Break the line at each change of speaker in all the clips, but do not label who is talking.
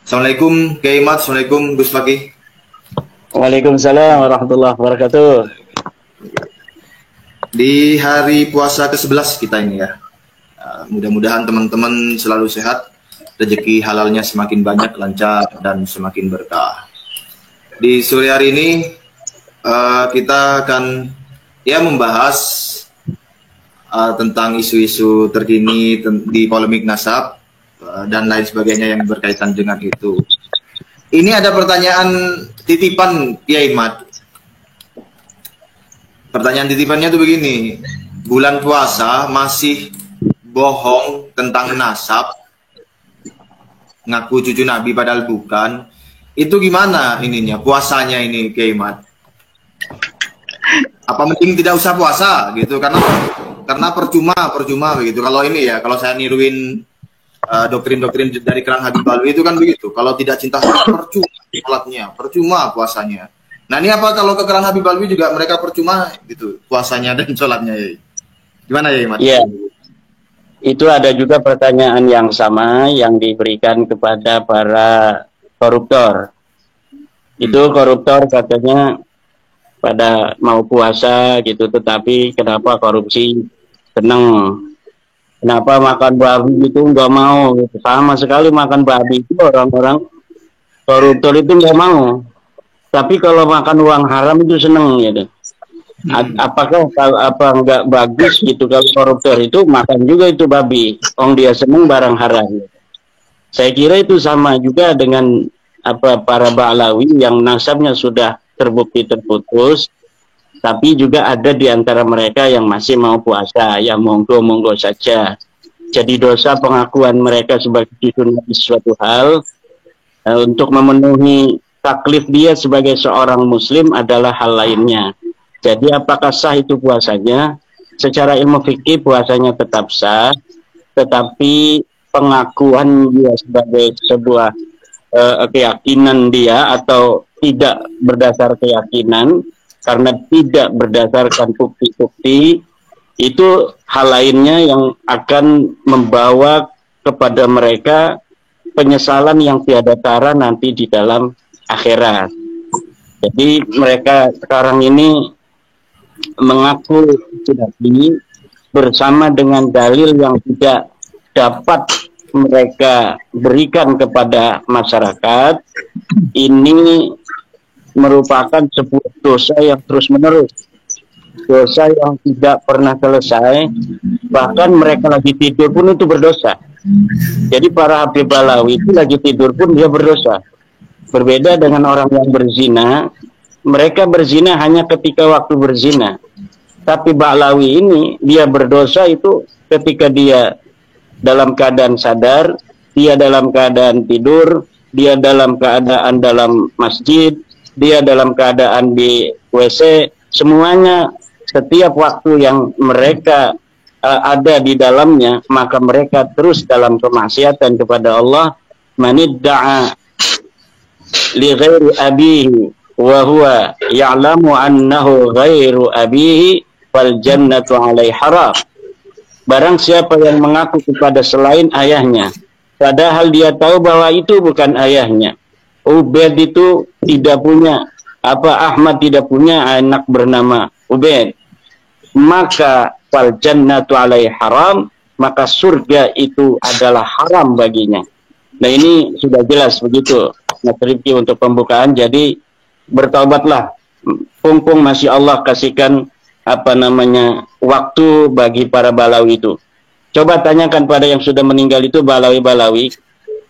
Assalamualaikum Kiai Mat, Assalamualaikum Gus Fakih.
Waalaikumsalam warahmatullahi wabarakatuh.
Di hari puasa ke-11 kita ini ya. Mudah-mudahan teman-teman selalu sehat, rezeki halalnya semakin banyak, lancar, dan semakin berkah. Di sore hari ini kita akan membahas tentang isu-isu terkini di polemik nasab dan lain sebagainya yang berkaitan dengan itu. Ini ada pertanyaan titipan Kiai Mat. Pertanyaan titipannya tuh begini, bulan puasa masih bohong tentang nasab, ngaku cucu Nabi padahal bukan. Itu gimana ininya, puasanya ini Kiai Mat? Apa mending tidak usah puasa gitu, karena percuma begitu. Kalau ini ya, kalau saya niruin doktrin-doktrin dari Kerang Habib Alwi itu kan begitu. Kalau tidak cinta percuma sholatnya, percuma puasanya. Nah ini apa kalau ke Kerang Habib Alwi juga mereka percuma gitu puasanya dan sholatnya ya? Gimana ya Iman?
Iya, itu ada juga pertanyaan yang sama yang diberikan kepada para koruptor. Itu koruptor katanya pada mau puasa gitu, tetapi kenapa korupsi seneng? Kenapa makan babi itu nggak mau? Sama sekali makan babi itu orang-orang koruptor itu nggak mau. Tapi kalau makan uang haram itu seneng gitu. Apakah apa nggak bagus gitu kalau koruptor itu makan juga itu babi? Dia seneng barang haram. Saya kira itu sama juga dengan para Ba'lawi yang nasabnya sudah terbukti terputus, tapi juga ada di antara mereka yang masih mau puasa, ya monggo-monggo saja. Jadi dosa pengakuan mereka sebagai cucu Nabi suatu hal untuk memenuhi taklif dia sebagai seorang muslim adalah hal lainnya. Jadi apakah sah itu puasanya? Secara ilmu fikih puasanya tetap sah, tetapi pengakuan dia sebagai sebuah keyakinan dia atau tidak berdasar keyakinan karena tidak berdasarkan bukti-bukti, itu hal lainnya yang akan membawa kepada mereka penyesalan yang tiada tara nanti di dalam akhirat. Jadi mereka sekarang ini mengaku sudah ini bersama dengan dalil yang tidak dapat mereka berikan kepada masyarakat. Ini merupakan sebuah dosa yang terus-menerus, dosa yang tidak pernah selesai. Bahkan mereka lagi tidur pun itu berdosa. Jadi para Habib Balawi itu lagi tidur pun dia berdosa. Berbeda dengan orang yang berzina, mereka berzina hanya ketika waktu berzina. Tapi Ba'lawi ini, dia berdosa itu ketika dia dalam keadaan sadar, dia dalam keadaan tidur, dia dalam keadaan dalam masjid, dia dalam keadaan di WC, semuanya setiap waktu yang mereka ada di dalamnya, maka mereka terus dalam kemaksiatan kepada Allah. Manidda'a li ghairi abihi wa huwa ya'lamu annahu ghairu abihi wal jannatu alaihi haram. Barang siapa yang mengaku kepada selain ayahnya padahal dia tahu bahwa itu bukan ayahnya. Ubaid itu tidak punya Ahmad tidak punya anak bernama Ubaid, maka wal jannatu alaihi haram, maka surga itu adalah haram baginya. Nah ini sudah jelas begitu Mas Rifki untuk pembukaan. Jadi bertaubatlah, mumpung masih Allah kasihkan waktu bagi para Balawi itu. Coba tanyakan pada yang sudah meninggal itu Balawi-Balawi,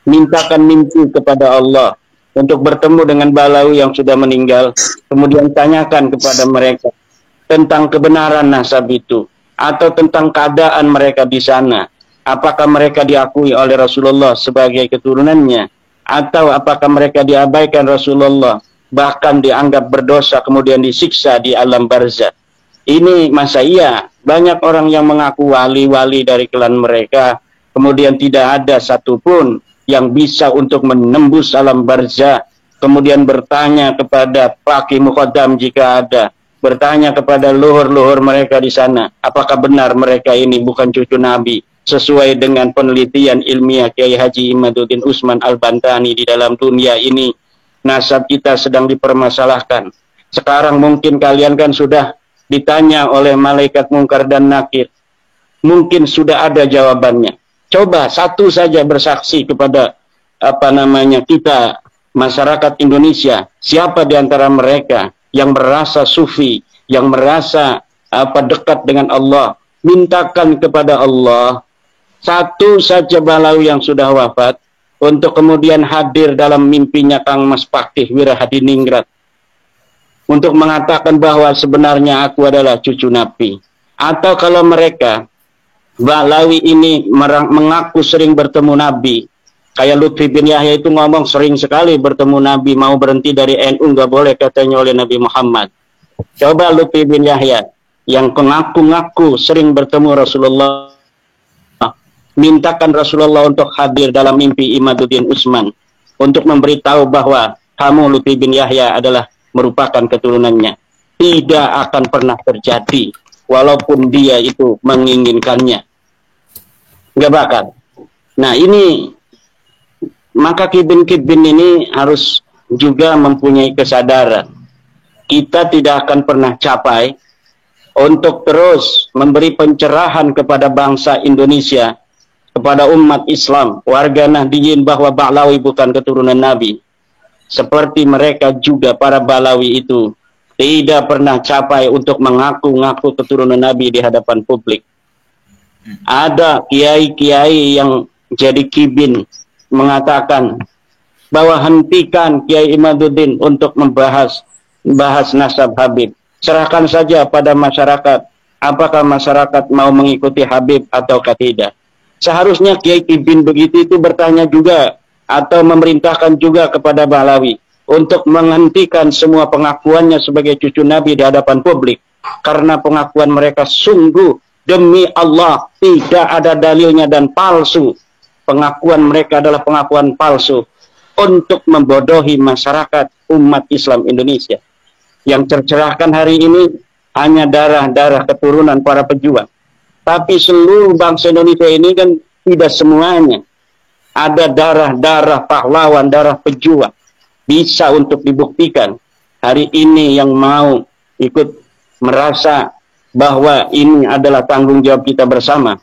mintakan mimpi kepada Allah untuk bertemu dengan Balawi yang sudah meninggal, kemudian tanyakan kepada mereka tentang kebenaran nasab itu atau tentang keadaan mereka di sana. Apakah mereka diakui oleh Rasulullah sebagai keturunannya, atau apakah mereka diabaikan Rasulullah, bahkan dianggap berdosa kemudian disiksa di alam barzah. Ini masa iya banyak orang yang mengaku wali-wali dari klan mereka, kemudian tidak ada satupun yang bisa untuk menembus alam barzah, kemudian bertanya kepada Faqih Muqaddam jika ada, bertanya kepada luhur-luhur mereka di sana, apakah benar mereka ini bukan cucu Nabi, sesuai dengan penelitian ilmiah Kiai Haji Imaduddin Usman Al-Bantani di dalam dunia ini, nasab kita sedang dipermasalahkan. Sekarang mungkin kalian kan sudah ditanya oleh malaikat mungkar dan nakir. Mungkin sudah ada jawabannya. Coba satu saja bersaksi kepada kita, masyarakat Indonesia. Siapa di antara mereka yang merasa sufi, yang merasa dekat dengan Allah? Mintakan kepada Allah satu saja Balawi yang sudah wafat untuk kemudian hadir dalam mimpinya Kang Mas Pakih Wirahadiningrat untuk mengatakan bahwa sebenarnya aku adalah cucu Nabi. Atau kalau mereka Balawi ini mengaku sering bertemu Nabi, kayak Lutfi bin Yahya itu ngomong sering sekali bertemu Nabi, mau berhenti dari NU nggak boleh katanya oleh Nabi Muhammad. Coba Lutfi bin Yahya yang mengaku-ngaku sering bertemu Rasulullah, mintakan Rasulullah untuk hadir dalam mimpi Imaduddin Usman untuk memberitahu bahwa kamu Lutfi bin Yahya adalah merupakan keturunannya. Tidak akan pernah terjadi walaupun dia itu menginginkannya. Nggak bakal. Nah ini, maka kibin-kibin ini harus juga mempunyai kesadaran. Kita tidak akan pernah capai untuk terus memberi pencerahan kepada bangsa Indonesia, kepada umat Islam, warga Nahdiyin, bahwa Ba'lawi bukan keturunan Nabi. Seperti mereka juga, para Balawi itu tidak pernah capai untuk mengaku-ngaku keturunan Nabi di hadapan publik. Ada kiai-kiai yang jadi kibin mengatakan bahwa hentikan Kiai Imaduddin untuk membahas nasab Habib. Serahkan saja pada masyarakat, apakah masyarakat mau mengikuti Habib ataukah tidak. Seharusnya Kiai Kibin begitu itu bertanya juga atau memerintahkan juga kepada Balawi untuk menghentikan semua pengakuannya sebagai cucu Nabi di hadapan publik, karena pengakuan mereka sungguh demi Allah tidak ada dalilnya dan palsu. Pengakuan mereka adalah pengakuan palsu untuk membodohi masyarakat umat Islam Indonesia. Yang tercerahkan hari ini hanya darah-darah keturunan para pejuang, tapi seluruh bangsa Indonesia ini kan tidak semuanya. Ada darah-darah pahlawan, darah pejuang. Bisa untuk dibuktikan. Hari ini yang mau ikut merasa bahwa ini adalah tanggung jawab kita bersama.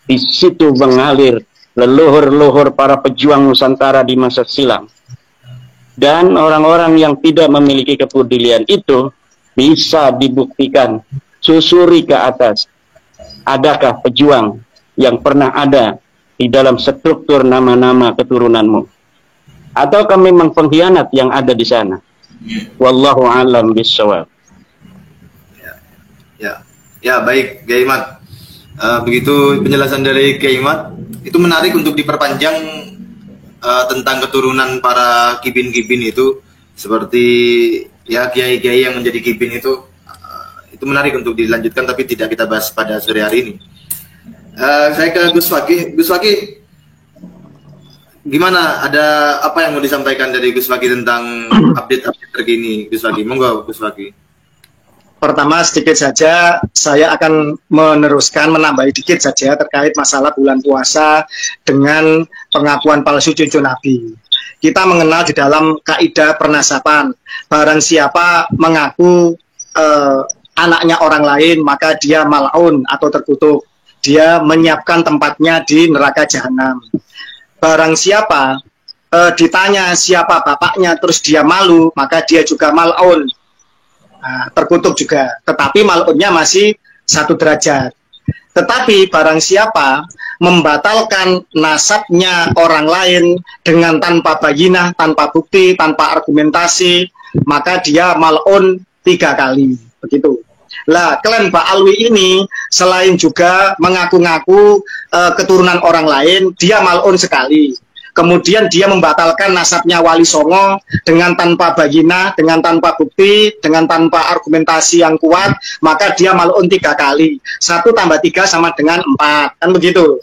Di situ mengalir leluhur-leluhur para pejuang Nusantara di masa silam. Dan orang-orang yang tidak memiliki kepedulian itu bisa dibuktikan. Susuri ke atas. Adakah pejuang yang pernah ada di dalam struktur nama-nama keturunanmu? Ataukah memang pengkhianat yang ada di sana? Wallahu a'lam bishawab.
Ya, baik, Kiai Imad. Begitu penjelasan dari Kiai Imad. Itu menarik untuk diperpanjang tentang keturunan para kibin-kibin itu, seperti ya kiai-kiai yang menjadi kibin itu menarik untuk dilanjutkan, tapi tidak kita bahas pada sore hari ini. Saya ke Gus Fakih. Gus Fakih, gimana? Ada apa yang mau disampaikan dari Gus Fakih tentang update-update terkini, Gus Fakih? Monggo, Gus Fakih.
Pertama, sedikit saja saya akan menambahi dikit saja terkait masalah bulan puasa dengan pengakuan palsu cucu Nabi. Kita mengenal di dalam kaidah pernasaban, barang siapa mengaku anaknya orang lain, maka dia mal'un atau terkutuk. Dia menyiapkan tempatnya di neraka jahanam. Barang siapa ditanya siapa bapaknya terus dia malu, maka dia juga mal'un. Nah, terkutuk juga, tetapi mal'unnya masih satu derajat. Tetapi barang siapa membatalkan nasabnya orang lain dengan tanpa bayinah, tanpa bukti, tanpa argumentasi, maka dia mal'un 3 kali. Begitu. Lah, klan Ba'alwi ini selain juga mengaku-ngaku keturunan orang lain, dia mal'un sekali. Kemudian dia membatalkan nasabnya Wali Songo dengan tanpa bayinah, dengan tanpa bukti, dengan tanpa argumentasi yang kuat, maka dia mal'un 3 kali. 1 tambah 3 sama dengan 4, kan begitu.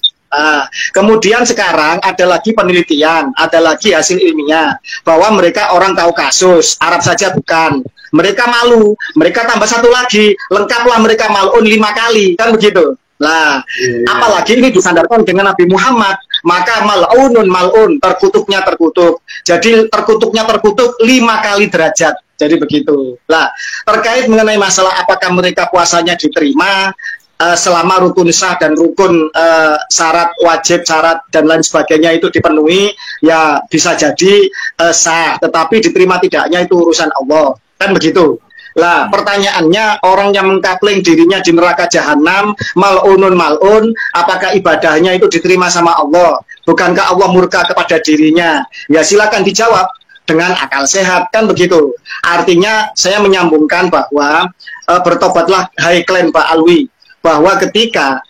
Kemudian sekarang ada lagi penelitian, ada lagi hasil ilmiah, bahwa mereka orang tahu kasus, Arab saja bukan. Mereka malu, mereka tambah 1 lagi, lengkaplah mereka mal'un 5 kali, kan begitu. Lah, apalagi ini disandarkan dengan Nabi Muhammad, maka mal'unun mal'un, terkutuknya terkutuk. Jadi terkutuknya terkutuk 5 kali derajat. Jadi begitu. Lah, terkait mengenai masalah apakah mereka puasanya diterima selama rukun sah dan rukun syarat wajib, syarat dan lain sebagainya itu dipenuhi, ya bisa jadi sah, tetapi diterima tidaknya itu urusan Allah. Kan begitu. Lah, pertanyaannya, orang yang mengkapling dirinya di neraka jahanam, mal'unun mal'un, apakah ibadahnya itu diterima sama Allah? Bukankah Allah murka kepada dirinya? Ya silakan dijawab dengan akal sehat, kan begitu. Artinya saya menyambungkan bahwa bertobatlah, hai klan Pak Alwi, bahwa ketika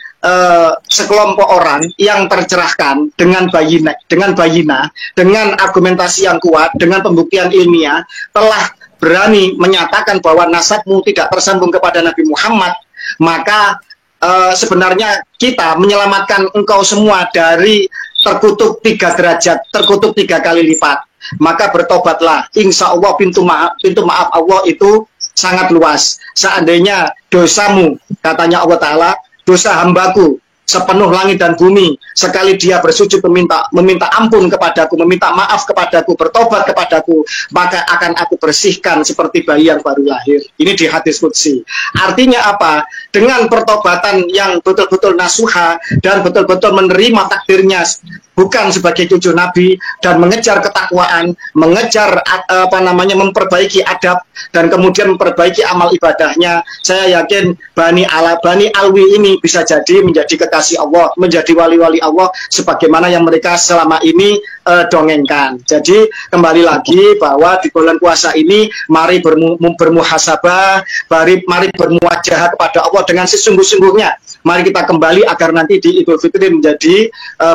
sekelompok orang yang tercerahkan dengan bayina, dengan argumentasi yang kuat, dengan pembuktian ilmiah, telah berani menyatakan bahwa nasabmu tidak tersambung kepada Nabi Muhammad, maka sebenarnya kita menyelamatkan engkau semua dari terkutuk 3 derajat, terkutuk 3 kali lipat. Maka bertobatlah, insya Allah pintu maaf Allah itu sangat luas. Seandainya dosamu, katanya Allah Ta'ala, dosa hambaku sepenuh langit dan bumi, sekali dia bersujud meminta ampun kepadaku, meminta maaf kepadaku, bertobat kepadaku, maka akan aku bersihkan seperti bayi yang baru lahir. Ini di hadis qudsi. Artinya apa? Dengan pertobatan yang betul-betul nasuha dan betul-betul menerima takdirnya bukan sebagai cucu Nabi dan mengejar ketakwaan, mengejar memperbaiki adab dan kemudian memperbaiki amal ibadahnya, saya yakin Bani Alwi ini bisa jadi menjadi kekasih Allah, menjadi wali-wali Allah sebagaimana yang mereka selama ini dongengkan. Jadi kembali lagi bahwa di bulan puasa ini mari bermuhasabah, mari bermuwajahah kepada Allah dengan sesungguh-sungguhnya. Mari kita kembali agar nanti di Idul Fitri menjadi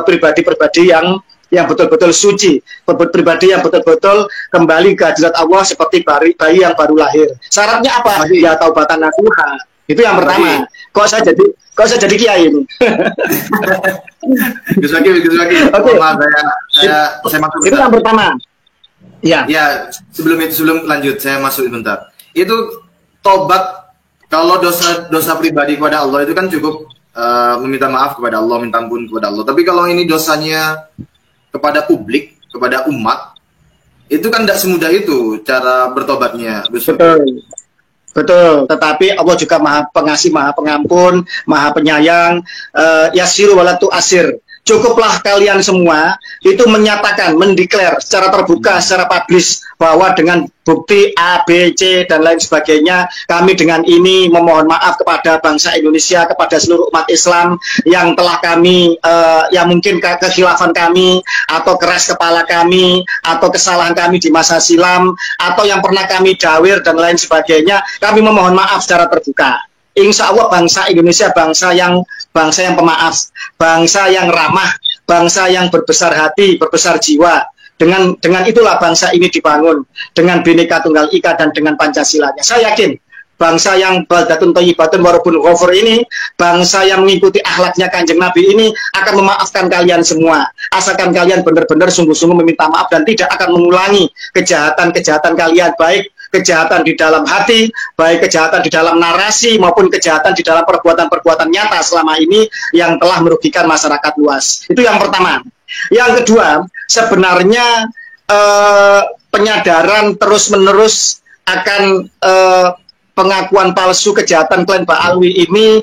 pribadi-pribadi yang betul-betul suci, pribadi yang betul-betul kembali ke hadirat Allah seperti bayi yang baru lahir. Syaratnya apa? Ya taubatan nasuha. Itu yang pertama. Kok saya jadi kiai ini?
Gus Waki.
Oke.
Saya masuk.
Itu yang pertama. Ya.
Ya, sebelum lanjut saya masuk sebentar. Itu tobat, kalau dosa pribadi kepada Allah itu kan cukup meminta maaf kepada Allah, minta ampun kepada Allah. Tapi kalau ini dosanya kepada publik, kepada umat, itu kan tidak semudah itu cara bertobatnya.
Betul. Tetapi Allah juga Maha Pengasih, Maha Pengampun, Maha Penyayang. Yasiru walatu asir. Cukuplah kalian semua itu menyatakan, mendeklar secara terbuka, secara publis bahwa dengan bukti A, B, C dan lain sebagainya, kami dengan ini memohon maaf kepada bangsa Indonesia, kepada seluruh umat Islam yang telah kami, yang mungkin kekhilafan kami atau keras kepala kami atau kesalahan kami di masa silam atau yang pernah kami dawir dan lain sebagainya, kami memohon maaf secara terbuka. Insya Allah bangsa Indonesia bangsa yang pemaaf, bangsa yang ramah, bangsa yang berbesar hati, berbesar jiwa. Dengan itulah bangsa ini dibangun, dengan Bhinneka Tunggal Ika dan dengan Pancasilanya. Saya yakin bangsa yang baldatun thayyibatun warabun ghafur ini, bangsa yang mengikuti akhlaknya Kanjeng Nabi ini akan memaafkan kalian semua. Asalkan kalian benar-benar sungguh-sungguh meminta maaf dan tidak akan mengulangi kejahatan-kejahatan kalian, baik kejahatan di dalam hati, baik kejahatan di dalam narasi maupun kejahatan di dalam perbuatan-perbuatan nyata selama ini yang telah merugikan masyarakat luas. Itu yang pertama. Yang kedua, sebenarnya penyadaran terus-menerus akan pengakuan palsu kejahatan klan Pak Alwi ini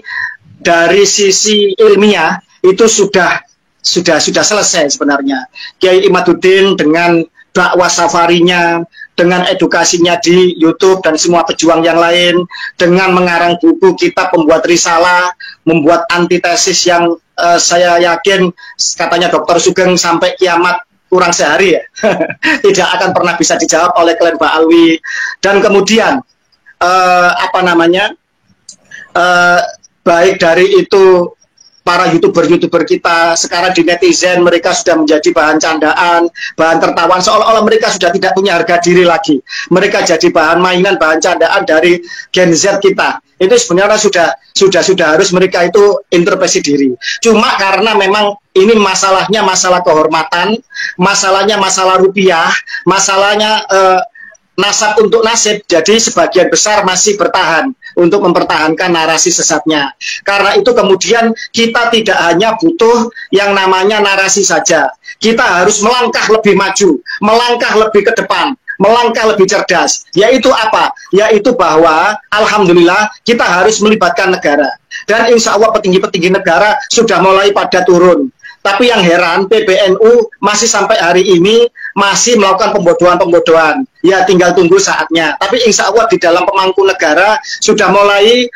dari sisi ilmiah itu sudah selesai sebenarnya. Kiai Imaduddin dengan dakwah safarinya, dengan edukasinya di YouTube dan semua pejuang yang lain, dengan mengarang buku, kitab, membuat risalah, membuat antitesis yang saya yakin katanya Dr. Sugeng sampai kiamat kurang sehari ya tidak akan pernah bisa dijawab oleh klan Pak Alwi. Dan kemudian baik dari itu para youtuber kita sekarang di netizen, mereka sudah menjadi bahan candaan, bahan tertawan, seolah-olah mereka sudah tidak punya harga diri lagi. Mereka jadi bahan mainan, bahan candaan dari Gen Z kita. Itu sebenarnya sudah harus mereka itu introspeksi diri. Cuma karena memang ini masalahnya masalah kehormatan, masalahnya masalah rupiah, masalahnya nasab untuk nasib, jadi sebagian besar masih bertahan. untuk mempertahankan narasi sesatnya. Karena itu kemudian kita tidak hanya butuh yang namanya narasi saja. Kita harus melangkah lebih maju, melangkah lebih ke depan, melangkah lebih cerdas. Yaitu apa? Yaitu bahwa alhamdulillah kita harus melibatkan negara. Dan insya Allah petinggi-petinggi negara sudah mulai pada turun. Tapi yang heran, PBNU masih sampai hari ini masih melakukan pembodohan-pembodohan. Ya tinggal tunggu saatnya. Tapi insya Allah di dalam pemangku negara sudah mulai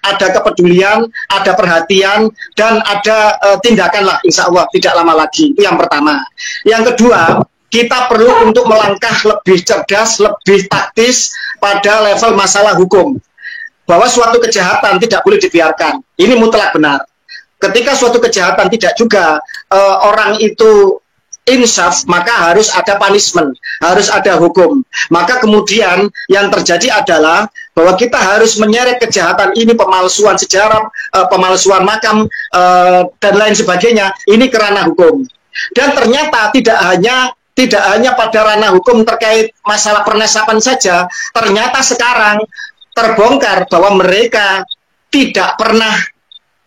ada kepedulian, ada perhatian, dan ada tindakan lah insya Allah tidak lama lagi. Itu yang pertama. Yang kedua, kita perlu untuk melangkah lebih cerdas, lebih taktis pada level masalah hukum. Bahwa suatu kejahatan tidak boleh dibiarkan. Ini mutlak benar. Ketika suatu kejahatan tidak juga orang itu insaf, maka harus ada punishment, harus ada hukum. Maka kemudian yang terjadi adalah bahwa kita harus menyeret kejahatan ini, pemalsuan sejarah, pemalsuan makam, dan lain sebagainya, ini ke ranah hukum. Dan ternyata tidak hanya pada ranah hukum terkait masalah pernesapan saja, ternyata sekarang terbongkar bahwa mereka tidak pernah,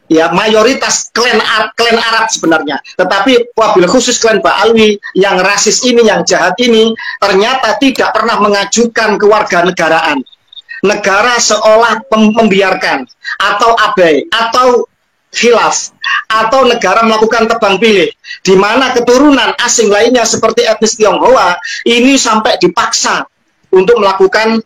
ya mayoritas klan Arab sebenarnya, tetapi wabil khusus klan Ba'alwi yang rasis ini, yang jahat ini, ternyata tidak pernah mengajukan kewarganegaraan. Negara seolah membiarkan atau abai atau khilaf, atau negara melakukan tebang pilih, di mana keturunan asing lainnya seperti etnis Tionghoa ini sampai dipaksa untuk melakukan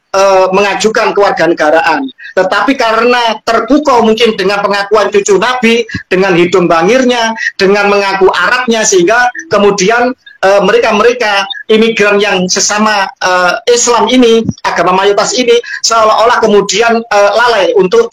mengajukan kewarganegaraan. Tetapi karena terpukau mungkin dengan pengakuan cucu Nabi, dengan hidung bangirnya, dengan mengaku Arabnya, sehingga kemudian mereka-mereka imigran yang sesama Islam ini, agama mayoritas ini, seolah-olah kemudian lalai untuk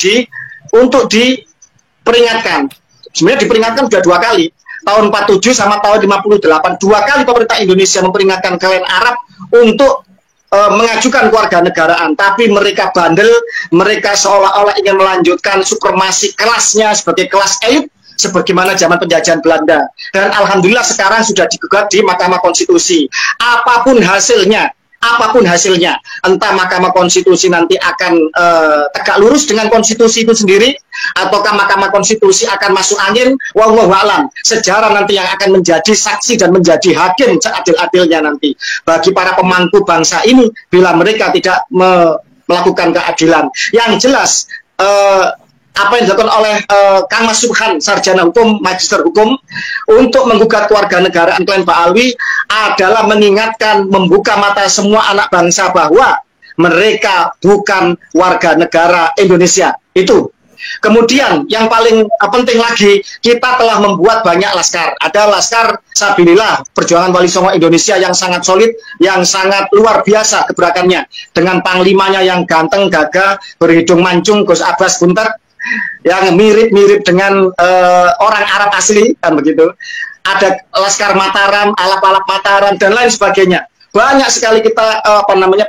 diperingatkan. Sebenarnya diperingatkan sudah 2 kali. Tahun 47 sama tahun 58. 2 kali pemerintah Indonesia memperingatkan klan Arab untuk mengajukan kewarganegaraan, tapi mereka bandel, mereka seolah-olah ingin melanjutkan supremasi kelasnya sebagai kelas elit sebagaimana zaman penjajahan Belanda. Dan alhamdulillah sekarang sudah digugat di Mahkamah Konstitusi. Apapun hasilnya, entah Mahkamah Konstitusi nanti akan tegak lurus dengan konstitusi itu sendiri, ataukah Mahkamah Konstitusi akan masuk angin, wallahu a'lam. Sejarah nanti yang akan menjadi saksi dan menjadi hakim seadil-adilnya nanti bagi para pemangku bangsa ini bila mereka tidak melakukan keadilan. Yang jelas apa yang dilakukan oleh Kang Mas Subhan, sarjana hukum, magister hukum, untuk menggugat kewarganegaraan klan Ba'alwi adalah mengingatkan, membuka mata semua anak bangsa bahwa mereka bukan warga negara Indonesia. Itu. Kemudian yang paling penting lagi, kita telah membuat banyak laskar. Ada laskar Sabilillah, Perjuangan Wali Songo Indonesia, yang sangat solid, yang sangat luar biasa gebrakannya, dengan panglimanya yang ganteng, gagah, berhidung mancung, Gus Abbas Buntet, yang mirip-mirip dengan orang Arab asli, kan begitu. Ada Laskar Mataram, Alap-alap Mataram, dan lain sebagainya. Banyak sekali kita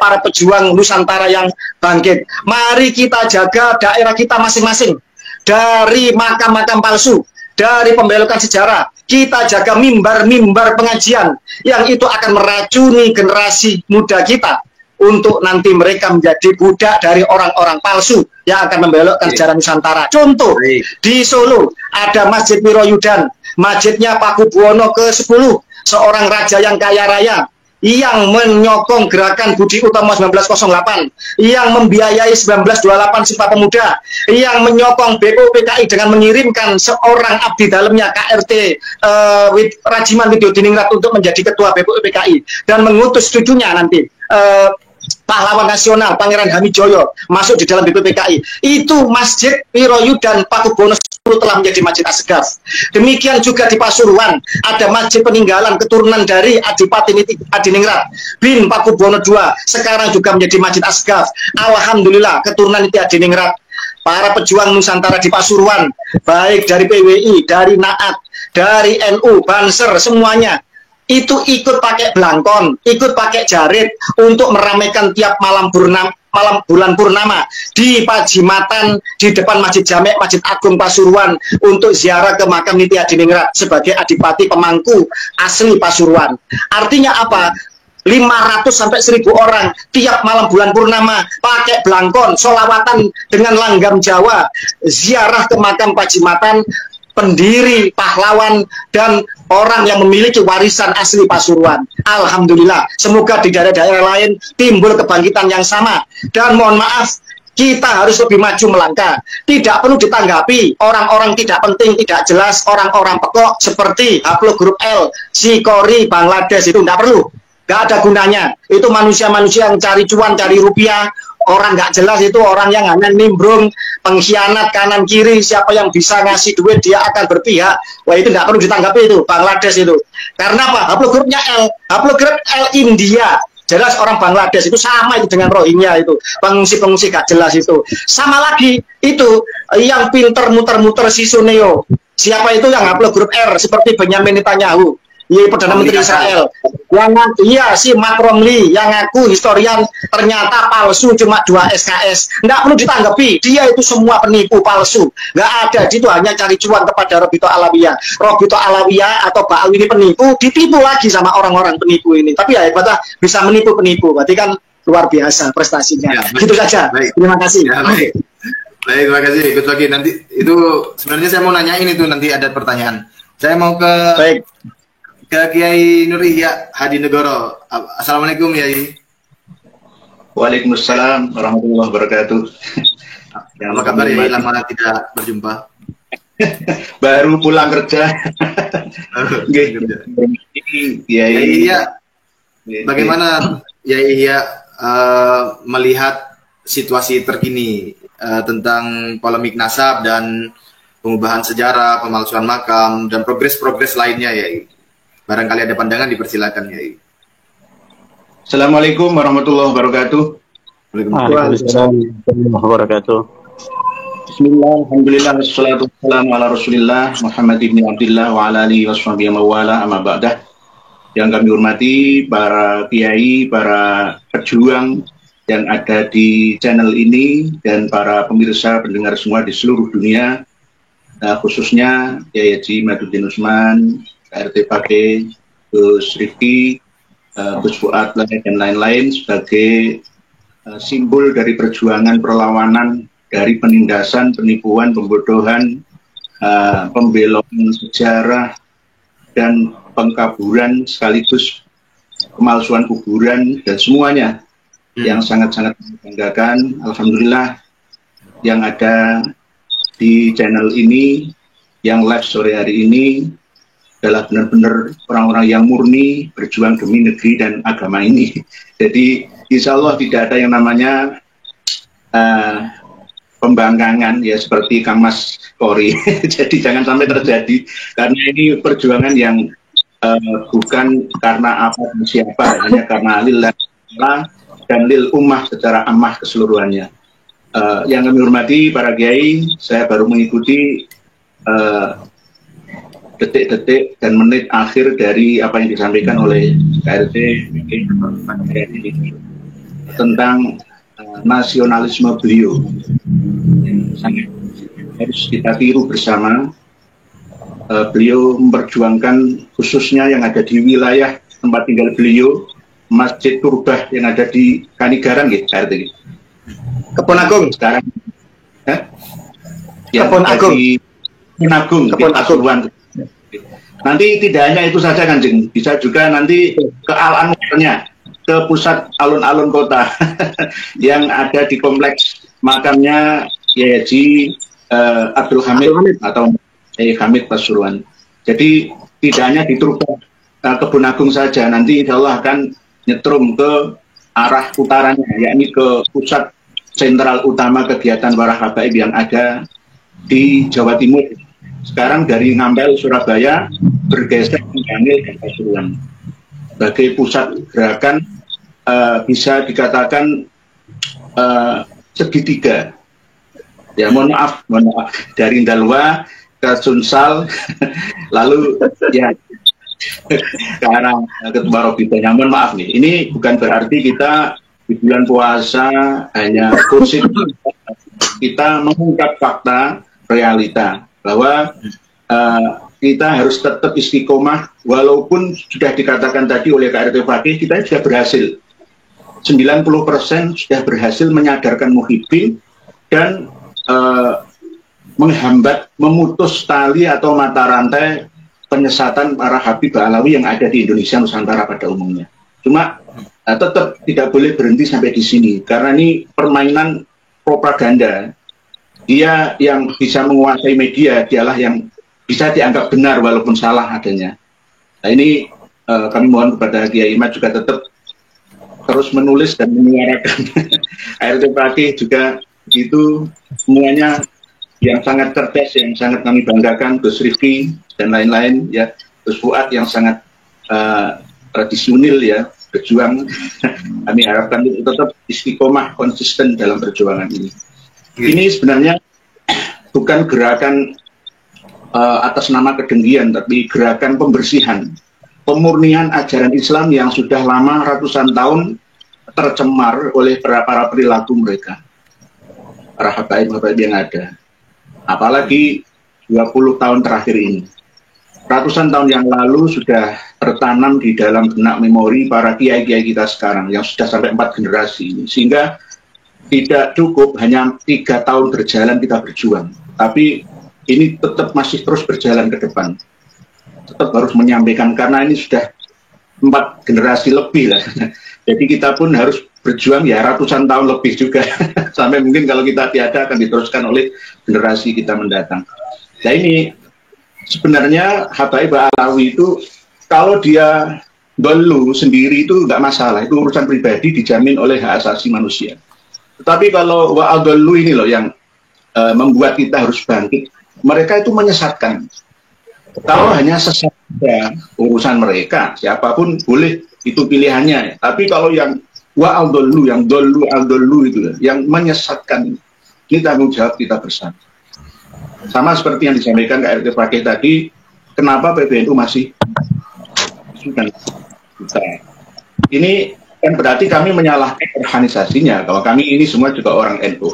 para pejuang Nusantara yang bangkit. Mari kita jaga daerah kita masing-masing dari makam-makam palsu, dari pembelokan sejarah. Kita jaga mimbar-mimbar pengajian yang itu akan meracuni generasi muda kita untuk nanti mereka menjadi budak dari orang-orang palsu yang akan membelokkan sejarah Nusantara. Contoh, di Solo ada Masjid Wiroyudan, masjidnya Paku Buwono ke-10, seorang raja yang kaya raya, yang menyokong gerakan Budi Utomo 1908, yang membiayai 1928 Sumpah Pemuda, yang menyokong BPUPKI dengan mengirimkan seorang abdi dalamnya KRT Rajiman Widyodiningrat untuk menjadi ketua BPUPKI, dan mengutus cucunya nanti pahlawan nasional Pangeran Hamijoyo masuk di dalam BPUPKI. Itu Masjid Wiroyudan Paku Buwono 10 telah menjadi Masjid Asgaf. Demikian juga di Pasuruan ada masjid peninggalan keturunan dari Adipati Adiningrat bin Paku Buwono II, sekarang juga menjadi Masjid Asgaf. Alhamdulillah keturunan itu Adiningrat. Para pejuang Nusantara di Pasuruan, baik dari PWI, dari Naat, dari NU, Banser, semuanya itu ikut pakai belangkon, ikut pakai jarit untuk meramaikan tiap malam bulan purnama di Pajimatan, di depan Masjid Jamek, Masjid Agung Pasuruan, untuk ziarah ke makam Niti Adiningrat sebagai adipati pemangku asli Pasuruan. Artinya apa? 500 sampai 1000 orang tiap malam bulan purnama pakai belangkon, solawatan dengan langgam Jawa, ziarah ke makam Pajimatan, pendiri, pahlawan, dan orang yang memiliki warisan asli Pasuruan. Alhamdulillah, semoga di daerah-daerah lain timbul kebangkitan yang sama. Dan mohon maaf, kita harus lebih maju melangkah. Tidak perlu ditanggapi orang-orang tidak penting, tidak jelas, orang-orang pekok seperti Haplogroup L, Sikori, Bangladesh, itu tidak perlu. Nggak ada gunanya. Itu manusia-manusia yang cari cuan, cari rupiah. Orang nggak jelas itu orang yang hanya nimbrung, pengkhianat kanan kiri. Siapa yang bisa ngasih duit dia akan berpihak. Wah, itu nggak perlu ditanggapi itu, Bangladesh itu. Karena apa? Haplogrupnya L, Haplogroup L India. Jelas orang Bangladesh itu sama itu dengan Rohingya itu, pengungsi-pengungsi gak jelas itu. Sama lagi itu yang pinter muter-muter si Suneo. Siapa itu yang Haplogroup R seperti Benyamin Netanyahu, ya Perdana Menteri Israel. Yang iya si Mark Romley yang ngaku historian ternyata palsu cuma 2 SKS. Nggak perlu ditanggapi, dia itu semua penipu palsu. Nggak ada, itu hanya cari cuan kepada Robito Alawiyah. Robito Alawiyah atau Pak Alwi ini penipu, ditipu lagi sama orang-orang penipu ini. Tapi ya hebatlah bisa menipu penipu, berarti kan luar biasa prestasinya. Ya, gitu saja. Baik. Terima kasih. Ya, baik.
Baik, terima kasih. Ikut lagi nanti itu sebenarnya saya mau nanyain itu nanti ada pertanyaan. Saya mau ke Kiai Nur Ihya Hadinegoro. Assalamualaikum Yai.
Waalaikumsalam warahmatullahi wabarakatuh.
Apa kabar Yai? Lama tidak berjumpa.
Baru pulang kerja.
Yai Ihya, bagaimana Yai Ihya melihat situasi terkini tentang polemik nasab dan pengubahan sejarah, pemalsuan makam dan progres-progres lainnya Yai? Barangkali ada pandangan, dipersilakan Yai.
Assalamualaikum warahmatullahi wabarakatuh.
Waalaikumsalam warahmatullahi wabarakatuh.
Bismillah, alhamdulillah, wassalatu wassalamu ala rasulillah Muhammad ibn Abdillah wa ala alihi washabihi mawala amma ba'dah. Yang kami hormati para kiai, para pejuang yang ada di channel ini dan para pemirsa pendengar semua di seluruh dunia, khususnya Yai Haji Maduddin Usman, RT Pake, Gus Rifki, Gus Fuad, dan lain-lain sebagai simbol dari perjuangan perlawanan dari penindasan, penipuan, pembodohan, pembelokan sejarah, dan pengkaburan sekaligus pemalsuan kuburan dan semuanya yang sangat-sangat membanggakan. Alhamdulillah yang ada di channel ini, yang live sore hari ini adalah benar-benar orang-orang yang murni berjuang demi negeri dan agama ini. Jadi insya Allah tidak ada yang namanya pembangkangan ya seperti Kang Mas Kori. Jadi jangan sampai terjadi, karena ini perjuangan yang bukan karena apa dan siapa, hanya karena lillah dan lil ummah secara ammah keseluruhannya. Yang kami hormati para kiai, saya baru mengikuti detik-detik dan menit akhir dari apa yang disampaikan oleh KRT tentang nasionalisme beliau. Sangat harus kita tiru bersama. Beliau memperjuangkan khususnya yang ada di wilayah tempat tinggal beliau, Masjid Turbah yang ada di Kanigaran gitu, KRT gitu.
Kebon Agung
sekarang.
Kebon Agung.
Kebon Agung. Nanti tidak hanya itu saja Kanjeng, bisa juga nanti ke Al-Anwarnya, ke pusat alun-alun kota yang ada di kompleks makamnya Yai Haji Abdul Hamid atau Yai Hamid Pasuruan. Jadi tidak hanya di Turbah Kebun Agung saja, nanti insya Allah akan nyetrum ke arah utaranya, yakni ke pusat sentral utama kegiatan para habaib yang ada di Jawa Timur. Sekarang dari Ngampel, Surabaya, bergeser ke Bangil dan Pasuruan. Sebagai pusat gerakan, bisa dikatakan segitiga. Ya, mohon maaf, dari Ndalwa ke Sunsal, lalu ya ke arah Ketua Robitanya. Mohon maaf nih, ini bukan berarti kita di bulan puasa hanya kursi, kita mengungkap fakta, realita bahwa kita harus tetap istiqomah, walaupun sudah dikatakan tadi oleh KRT Fakih, kita sudah berhasil. 90% sudah berhasil menyadarkan muhibbin dan menghambat, memutus tali atau mata rantai penyesatan para Habib Alawi yang ada di Indonesia Nusantara pada umumnya. Cuma tetap tidak boleh berhenti sampai di sini, karena ini permainan propaganda. Dia yang bisa menguasai media, dialah yang bisa dianggap benar walaupun salah adanya. Nah ini kami mohon kepada Kiai Imad juga tetap terus menulis dan menyuarakan. KRT Fakih juga itu semuanya yang sangat cerdas, yang sangat kami banggakan, Gus Rifki dan lain-lain ya, Gus Fuad yang sangat tradisional ya, berjuang. Kami harapkan itu tetap istiqomah, konsisten dalam perjuangan ini. Ini sebenarnya bukan gerakan atas nama kedengkian, tapi gerakan pembersihan, pemurnian ajaran Islam yang sudah lama ratusan tahun tercemar oleh para perilaku mereka, para habaib-habaib yang ada. Apalagi 20 tahun terakhir ini. Ratusan tahun yang lalu sudah tertanam di dalam benak memori para kiai-kiai kita sekarang yang sudah sampai 4 generasi ini. Sehingga tidak cukup hanya 3 tahun berjalan kita berjuang, tapi ini tetap masih terus berjalan ke depan. Tetap harus menyampaikan, karena ini sudah 4 generasi lebih lah. Jadi kita pun harus berjuang ya ratusan tahun lebih juga. Sampai mungkin kalau kita tiada akan diteruskan oleh generasi kita mendatang. Nah ini sebenarnya Habaib Alawi itu kalau dia dulu sendiri itu nggak masalah, itu urusan pribadi dijamin oleh hak asasi manusia. Tetapi kalau wa'adallu ini loh yang membuat kita harus bangkit. Mereka itu menyesatkan. Kalau hanya sesat urusan mereka, siapapun boleh, itu pilihannya. Tapi kalau yang wa'adallu, yang dolu itu, yang menyesatkan, ini tanggung jawab kita bersama. Sama seperti yang disampaikan KRT Fakih tadi, kenapa PBNU masih sudah. Ini kan berarti kami menyalahkan organisasinya. Kalau kami ini semua juga orang NU.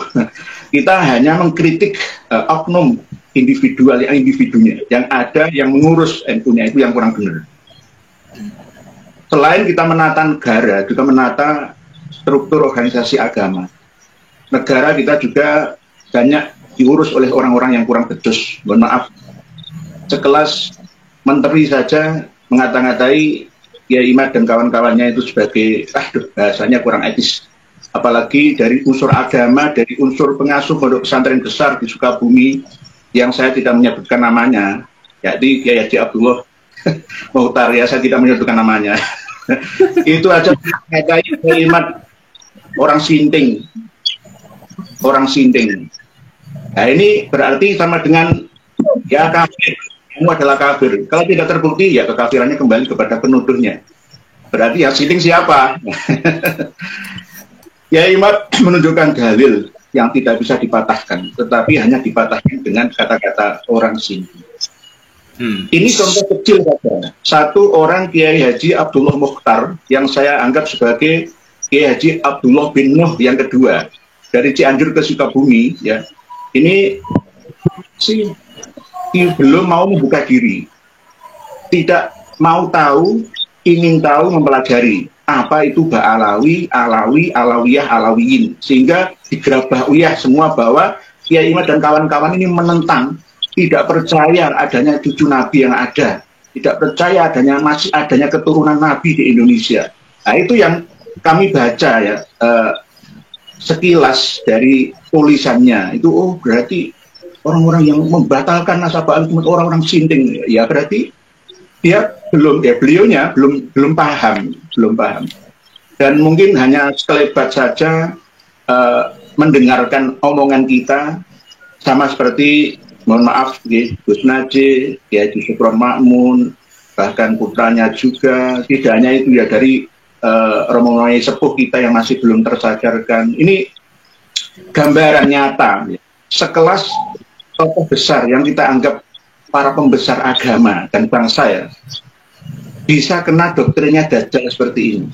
Kita hanya mengkritik oknum individual, yang individunya, yang ada, yang mengurus NU-nya itu yang kurang benar. Selain kita menata negara, juga menata struktur organisasi agama. Negara kita juga banyak diurus oleh orang-orang yang kurang becus. Mohon maaf, sekelas menteri saja mengata-ngatai Kiai Imad dan kawan-kawannya itu sebagai, bahasanya kurang etis. Apalagi dari unsur agama, dari unsur pengasuh pondok pesantren besar di Sukabumi, yang saya tidak menyebutkan namanya, yakni Kiai Haji Abdullah Muhtar, ya saya tidak menyebutkan namanya. Itu aja mengatai Kiai Imad orang sinting. Nah ini berarti sama dengan ya kafir, kamu adalah kafir. Kalau tidak terbukti ya kekafirannya kembali kepada penuduhnya. Berarti yang sinting siapa? Ya Imad menunjukkan dalil yang tidak bisa dipatahkan, tetapi hanya dipatahkan dengan kata-kata orang sinting. Ini contoh kecil saja. Satu orang Kiai Haji Abdullah Mukhtar yang saya anggap sebagai Kiai Haji Abdullah bin Nuh yang kedua dari Cianjur ke Sukabumi, ya. Ini sih belum mau membuka diri, tidak mau tahu, ingin tahu, mempelajari apa itu Ba'alawi, Alawi, Alawiyah, Alawiyin, sehingga digerabah uyah semua bahwa Kiai Imad dan kawan-kawan ini menentang, tidak percaya adanya cucu Nabi yang ada, tidak percaya masih adanya keturunan Nabi di Indonesia. Nah itu yang kami baca ya, sekilas dari tulisannya itu, oh berarti orang-orang yang membatalkan nasabah al-Umat orang-orang sinting, ya berarti dia beliaunya belum paham, dan mungkin hanya sekelebat saja mendengarkan omongan kita, sama seperti mohon maaf Gus Najih, ya Syukron Makmun, bahkan putranya juga, tidak hanya itu ya dari rombongan sepuh kita yang masih belum tersadarkan. Ini gambaran nyata ya. Sekelas tokoh besar yang kita anggap para pembesar agama dan bangsa ya, bisa kena doktrinnya Dajjal seperti ini.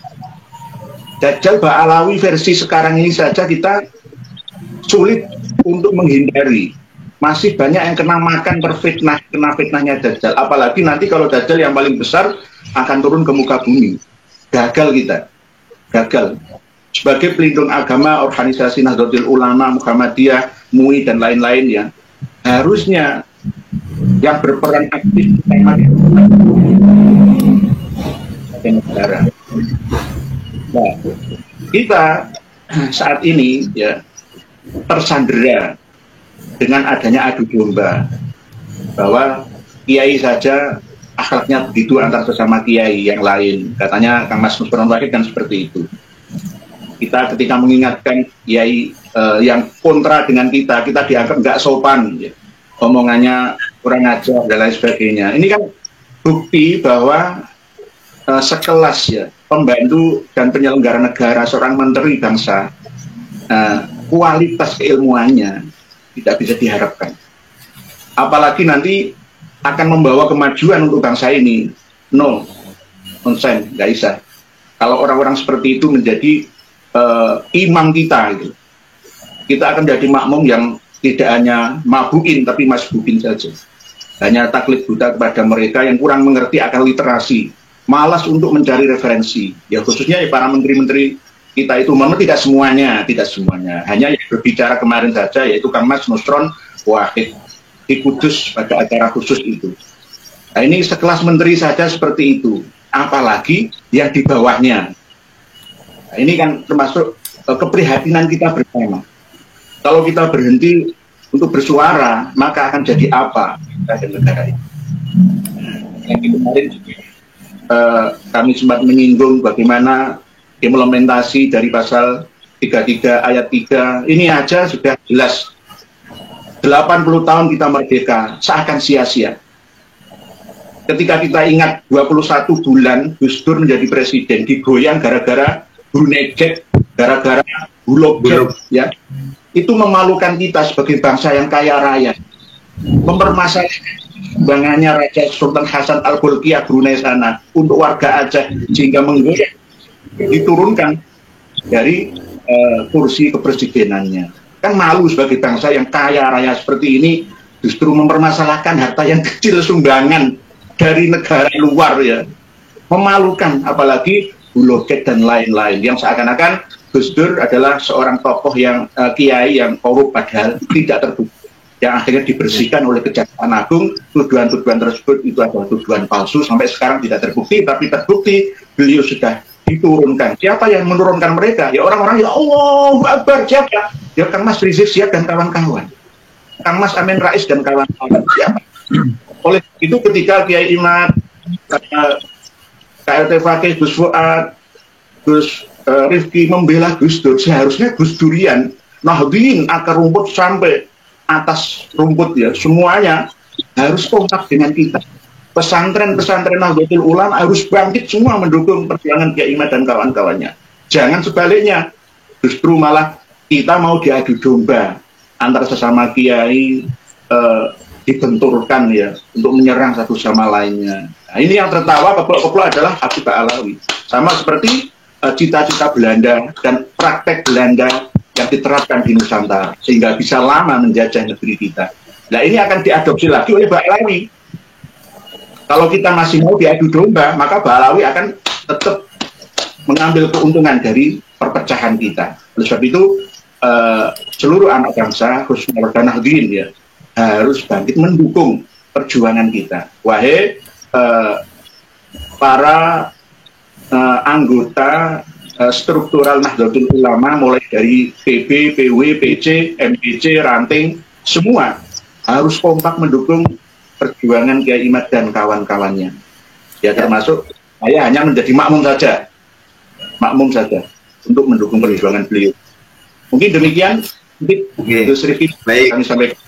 Dajjal Ba'alawi versi sekarang ini saja kita sulit untuk menghindari. masih banyak yang kena makan terfitnah, kena fitnahnya Dajjal. Apalagi nanti kalau Dajjal yang paling besar akan turun ke muka bumi. Gagal kita, gagal. Sebagai pelindung agama, organisasi Nahdlatul Ulama, Muhammadiyah, MUI, dan lain-lain ya, harusnya yang berperan aktif utama negara. Nah, kita saat ini ya tersandera dengan adanya adu domba bahwa kiai saja akhlaknya begitu antar sesama kiai yang lain. Katanya Kang Mas Nusron Wahid kan seperti itu. Kita ketika mengingatkan kiai yang kontra dengan kita dianggap nggak sopan, ya. Omongannya kurang ajar dan lain sebagainya. Ini kan bukti bahwa sekelas ya pembantu dan penyelenggara negara, seorang menteri bangsa, kualitas keilmuannya tidak bisa diharapkan. Apalagi nanti akan membawa kemajuan untuk bangsa ini. No, nonsen, nggak bisa. Kalau orang-orang seperti itu menjadi imam kita, gitu. Kita akan jadi makmum yang tidak hanya mabuin tapi masbukin saja. Hanya taklid buta kepada mereka yang kurang mengerti akan literasi, malas untuk mencari referensi. Ya khususnya ya para menteri-menteri kita itu, memang tidak semuanya. Hanya yang berbicara kemarin saja, yaitu Kang Mas Nusron Wahid di Kudus pada acara khusus itu. Nah ini sekelas menteri saja seperti itu, apalagi yang di bawahnya. Nah, ini kan termasuk keprihatinan kita bersama. Kalau kita berhenti untuk bersuara, maka akan jadi apa kita negara ini? Yang kemarin kami sempat menyinggung bagaimana implementasi dari pasal 33 ayat 3 ini aja sudah jelas. 80 tahun kita merdeka seakan sia-sia. Ketika kita ingat 21 bulan Gus Dur menjadi presiden, digoyang gara-gara Brunei Gate, gara-gara Bulog Gate, ya. Itu memalukan kita sebagai bangsa yang kaya raya. Mempermasalahkan sumbangannya Raja Sultan Hasan Al-Bolkiah Brunei sana untuk warga Aceh, sehingga menggoyang diturunkan dari kursi kepresidenannya. Kan malu sebagai bangsa yang kaya raya seperti ini justru mempermasalahkan harta yang kecil sumbangan dari negara luar, ya. Memalukan, apalagi Buloket dan lain-lain yang seakan-akan Gus Dur adalah seorang tokoh yang kiai yang korup, padahal tidak terbukti, yang akhirnya dibersihkan oleh Kejaksaan Agung. Tuduhan-tuduhan tersebut itu adalah tuduhan palsu, sampai sekarang tidak terbukti, tapi terbukti beliau sudah diturunkan. Siapa yang menurunkan mereka? Ya orang-orang, ya Allah Akbar, siapa? Ya Kang Mas Rizik Sihab dan kawan-kawan, Kang Mas Amin Rais dan kawan-kawan, siapa? Oleh itu ketika Kiai Imad, KLT Fakih, Gus Fuad, Gus Rifki membela Gus Dur, seharusnya Gus Durian nahdin akar rumput sampai atas rumput, ya, semuanya harus kompak dengan kita. Pesantren-pesantren Nahdlatul Ulama harus bangkit semua mendukung perjuangan Kiai Imad dan kawan-kawannya. Jangan sebaliknya, justru malah kita mau diadu domba antara sesama kiai, dibenturkan, ya, untuk menyerang satu sama lainnya. Nah, ini yang tertawa keplok-keplok adalah Habib Ba'alawi. Sama seperti cita-cita Belanda dan praktek Belanda yang diterapkan di Nusantara sehingga bisa lama menjajah negeri kita. Nah ini akan diadopsi lagi oleh Ba'alawi. Kalau kita masih mau diadu domba, maka Ba'alawi akan tetap mengambil keuntungan dari perpecahan kita. Oleh sebab itu seluruh anak bangsa, khususnya warga Nahdlatul, ya, harus bangkit mendukung perjuangan kita. Wahai para anggota struktural Nahdlatul Ulama, mulai dari PB, PW, PC, MPC, ranting, semua harus kompak mendukung perjuangan Kiai Imad dan kawan-kawannya. Ya, termasuk saya hanya menjadi makmum saja untuk mendukung perjuangan beliau. Mungkin demikian, Gus Rifki, kami sampaikan.